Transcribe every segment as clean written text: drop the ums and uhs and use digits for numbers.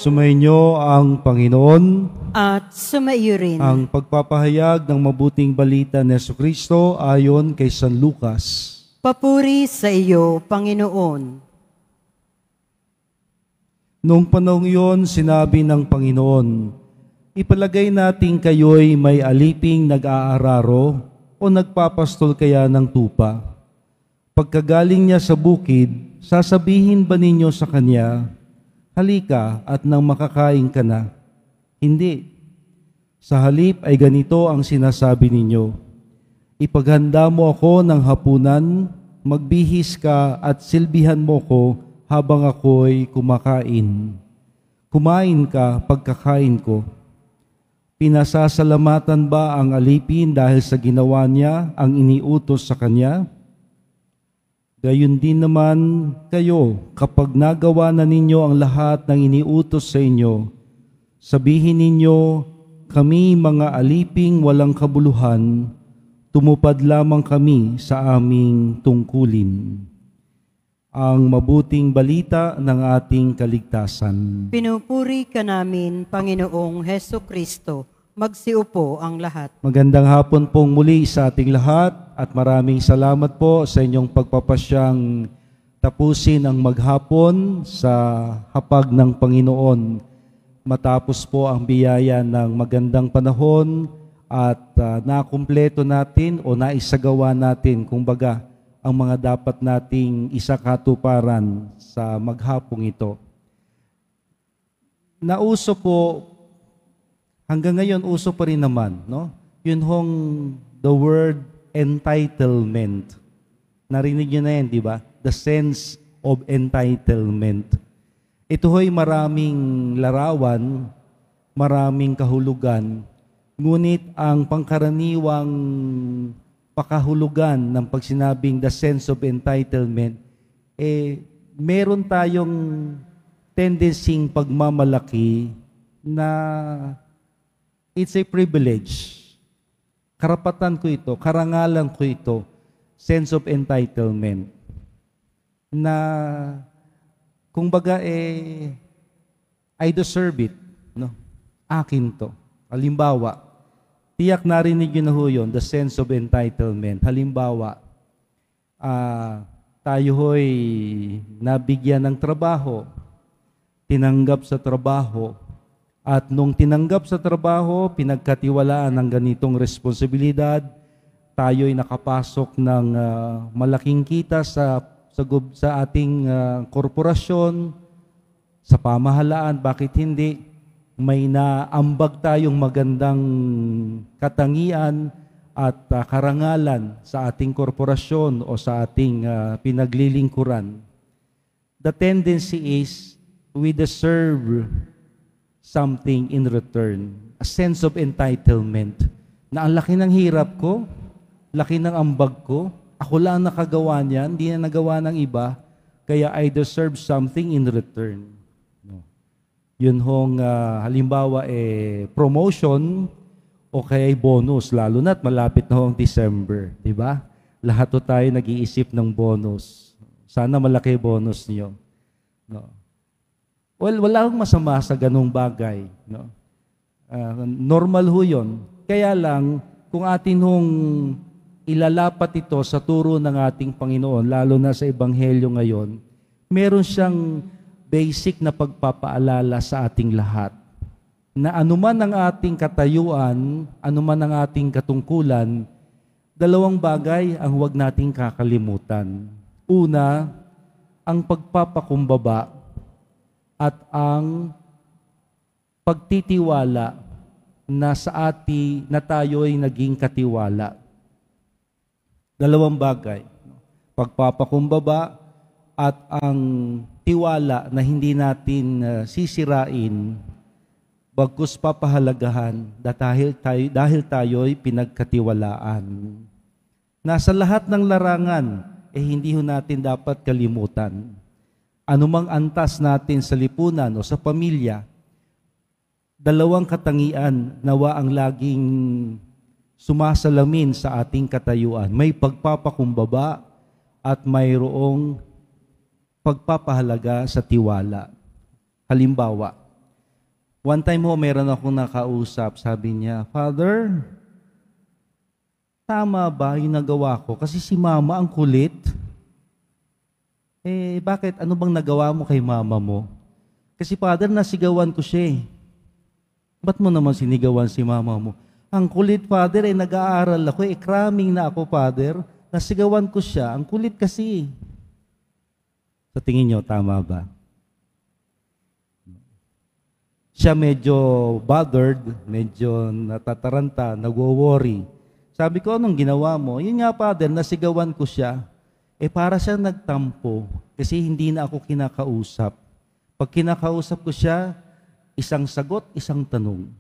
Sumainyo ang Panginoon at sumaiyo rin ang pagpapahayag ng mabuting balita ni Jesucristo ayon kay San Lucas. Papuri sa iyo, Panginoon. Noong panahong iyon, sinabi ng Panginoon, ipalagay natin kayo'y may aliping nag-aararo o nagpapastol kaya ng tupa. Pagkagaling niya sa bukid, sasabihin ba ninyo sa kanya, halika at nang makakain ka na? Hindi. Sa halip ay ganito ang sinasabi ninyo, ipaghanda mo ako ng hapunan, magbihis ka at silbihan mo ko habang ako'y kumakain. Kumain ka pagkakain ko. Pinasasalamatan ba ang alipin dahil sa ginawa niya ang iniutos sa kanya? Gayon din naman kayo, kapag nagawa na ninyo ang lahat ng iniutos sa inyo, sabihin ninyo, kami mga aliping walang kabuluhan, tumupad lamang kami sa aming tungkulin. Ang mabuting balita ng ating kaligtasan. Pinupuri ka namin, Panginoong Hesukristo. Magsiupo ang lahat. Magandang hapon pong muli sa ating lahat at maraming salamat po sa inyong pagpapasyang tapusin ang maghapon sa hapag ng Panginoon. Matapos po ang biyaya ng magandang panahon at nakumpleto natin o naisagawa natin, kumbaga, ang mga dapat nating isakatuparan sa maghapong ito. Nauso po, hanggang ngayon uso pa rin naman, no? Yun hong the word entitlement. Narinig nyo na yan, di ba? The sense of entitlement. Ito ho'y maraming larawan, maraming kahulugan, ngunit ang pangkaraniwang pakahulugan ng pagsinabing the sense of entitlement, meron tayong tendency pagmamalaki na it's a privilege. Karapatan ko ito, karangalan ko ito, sense of entitlement. Na, kung baga I deserve it. No? Akin to. Halimbawa, tiyak narinig yun na ho yun, the sense of entitlement. Halimbawa, tayo ho'y nabigyan ng trabaho, tinanggap sa trabaho, at nung tinanggap sa trabaho, pinagkatiwalaan ng ganitong responsibilidad, tayo'y nakapasok ng malaking kita sa ating korporasyon, sa pamahalaan. Bakit hindi? May naambag tayong magandang katangian at karangalan sa ating korporasyon o sa ating pinaglilingkuran. The tendency is we deserve something in return. A sense of entitlement. Na ang laki ng hirap ko, laki ng ambag ko, ako lang nakagawa niyan, hindi na nagawa ng iba, kaya I deserve something in return. No. Yun hong halimbawa promotion o kaya bonus, lalo na't malapit na hong December, di ba? Lahat to tayo nag-iisip ng bonus. Sana malaki bonus niyo. No. Well, wala akong masama sa ganung bagay. No? Normal ho yun. Kaya lang, kung atin hong ilalapat ito sa turo ng ating Panginoon, lalo na sa Ebanghelyo ngayon, meron siyang basic na pagpapaalala sa ating lahat. Na anuman ang ating katayuan, anuman ang ating katungkulan, dalawang bagay ang huwag nating kakalimutan. Una, ang pagpapakumbaba at ang pagtitiwala na sa na tayo'y naging katiwala. Dalawang bagay. Pagpapakumbaba at ang tiwala na hindi natin sisirain, bagkus papahalagahan dahil tayo'y pinagkatiwalaan. Nasa lahat ng larangan, hindi natin dapat kalimutan. Anumang antas natin sa lipunan o sa pamilya, dalawang katangian nawa ang laging sumasalamin sa ating katayuan. May pagpapakumbaba at mayroong pagpapahalaga sa tiwala. Halimbawa, one time meron akong nakausap, sabi niya, Father, tama ba yung nagawa ko? Kasi si mama ang kulit. Bakit? Ano bang nagawa mo kay mama mo? Kasi Father, nasigawan ko siya eh. Ba't mo naman sinigawan si mama mo? Ang kulit, Father, nag-aaral ako, cramming na ako, Father. Nasigawan ko siya. Ang kulit kasi. Sa tingin niyo, tama ba? Siya medyo bothered, medyo natataranta, nagwo-worry. Sabi ko, anong ginawa mo? Yun nga, Father, nasigawan ko siya. Para siya nagtampo kasi hindi na ako kinakausap. Pag kinakausap ko siya, isang sagot, isang tanong.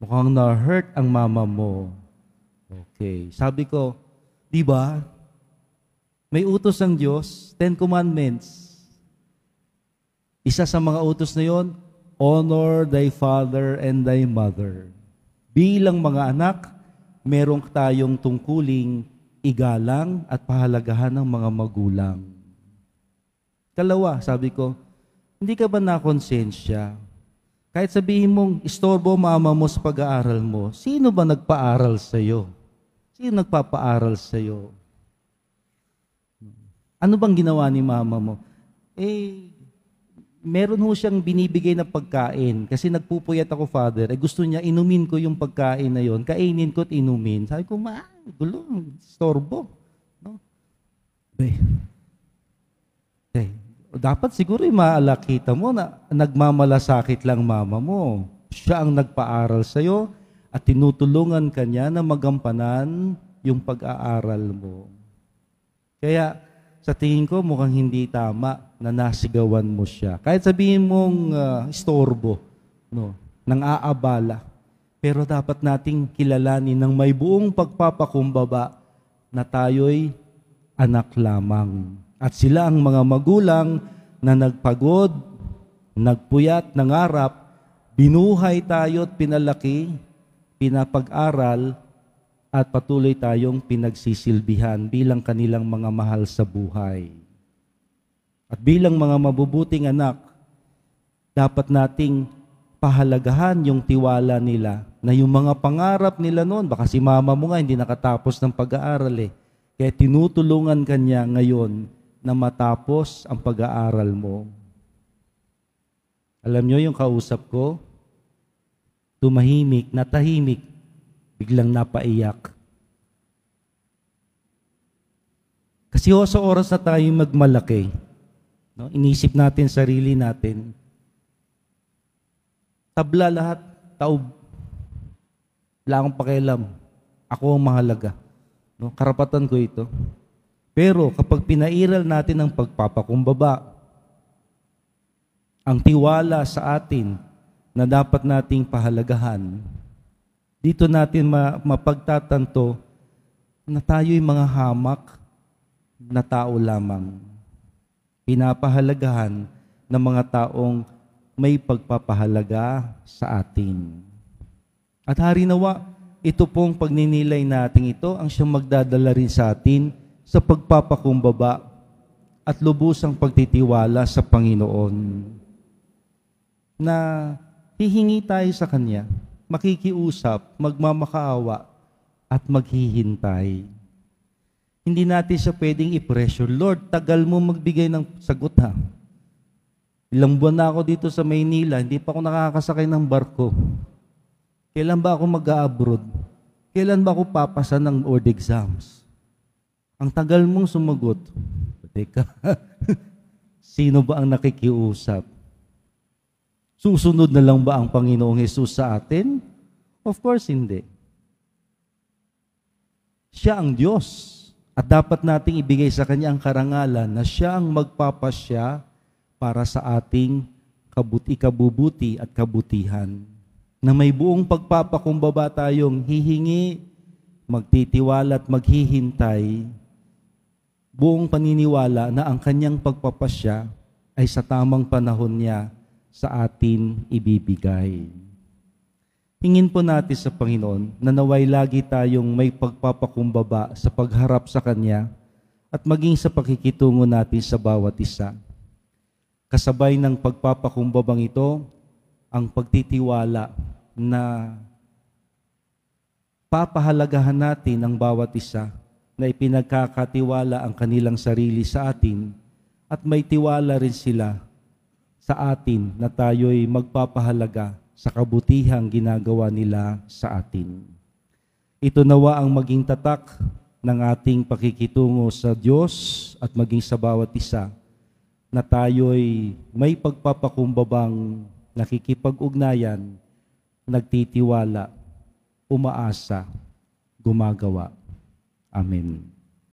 Mukhang na-hurt ang mama mo. Okay. Sabi ko, di ba? May utos ang Diyos, 10 Commandments. Isa sa mga utos na yon, honor thy father and thy mother. Bilang mga anak, merong tayong tungkuling igalang at pahalagahan ng mga magulang. Kalawa, sabi ko, hindi ka ba nakonsensya? Kahit sabihin mong istorbo mama mo sa pag-aaral mo, sino ba nagpaaral sa'yo? Sino nagpapaaral sa'yo? Ano bang ginawa ni mama mo? Meron ho siyang binibigay na pagkain kasi nagpupuyat ako, Father. Gusto niya inumin ko yung pagkain na yon, kainin ko at inumin. Sabi ko, gulo, istorbo. No? Dapat siguro maalakita mo na nagmamalasakit lang mama mo. Siya ang nagpaaral sa'yo at tinutulungan ka niya na magampanan yung pag-aaral mo. Kaya sa tingin ko mukhang hindi tama na nasigawan mo siya. Kahit sabihin mong istorbo, no, nang aabala. Pero dapat nating kilalanin ng may buong pagpapakumbaba na tayo'y anak lamang. At sila ang mga magulang na nagpagod, nagpuyat, nangarap, binuhay tayo at pinalaki, pinapag-aral, at patuloy tayong pinagsisilbihan bilang kanilang mga mahal sa buhay. At bilang mga mabubuting anak, dapat nating pahalagahan yung tiwala nila na yung mga pangarap nila noon, baka si mama mo nga hindi nakatapos ng pag-aaral kaya tinutulungan kanya ngayon na matapos ang pag-aaral mo. Alam nyo yung kausap ko, tumahimik, natahimik, biglang napaiyak. Kasi sa oras na tayo magmalaki, no, inisip natin sarili natin, tabla lahat, taob, wala akong pakialam, ako ang mahalaga. No, karapatan ko ito. Pero kapag pinairal natin ang pagpapakumbaba, ang tiwala sa atin na dapat nating pahalagahan, dito natin mapagtatanto na tayo'y mga hamak na tao lamang. Pinapahalagahan ng mga taong may pagpapahalaga sa atin. At harinawa, ito pong pagninilay natin ito ang siyang magdadala rin sa atin sa pagpapakumbaba at lubusang pagtitiwala sa Panginoon. Na hihingi tayo sa Kanya, makikiusap, magmamakaawa, at maghihintay. Hindi natin siya pwedeng i-pressure. Lord, tagal mo magbigay ng sagot ha. Ilang buwan na ako dito sa Maynila, hindi pa ako nakakasakay ng barko. Kailan ba ako mag-a-abroad? Kailan ba ako papasa ng board exams? Ang tagal mong sumagot. Teka, sino ba ang nakikiusap? Susunod na lang ba ang Panginoong Hesus sa atin? Of course, hindi. Siya ang Diyos. At dapat nating ibigay sa Kanya ang karangalan na Siya ang magpapasya para sa ating ikabubuti at kabutihan. Na may buong pagpapakumbaba tayong hihingi, magtitiwala at maghihintay, buong paniniwala na ang Kanyang pagpapasya ay sa tamang panahon niya sa atin ibibigay. Hingin po natin sa Panginoon na naway lagi tayong may pagpapakumbaba sa pagharap sa Kanya at maging sa pakikitungo natin sa bawat isa. Kasabay ng pagpapakumbabang ito, ang pagtitiwala na papahalagahan natin ang bawat isa na ipinagkakatiwala ang kanilang sarili sa atin at may tiwala rin sila sa atin na tayo'y magpapahalaga sa kabutihang ginagawa nila sa atin. Ito nawa ang maging tatak ng ating pakikitungo sa Diyos at maging sa bawat isa na tayo'y may pagpapakumbabang nakikipag-ugnayan, nagtitiwala, umaasa, gumagawa. Amen.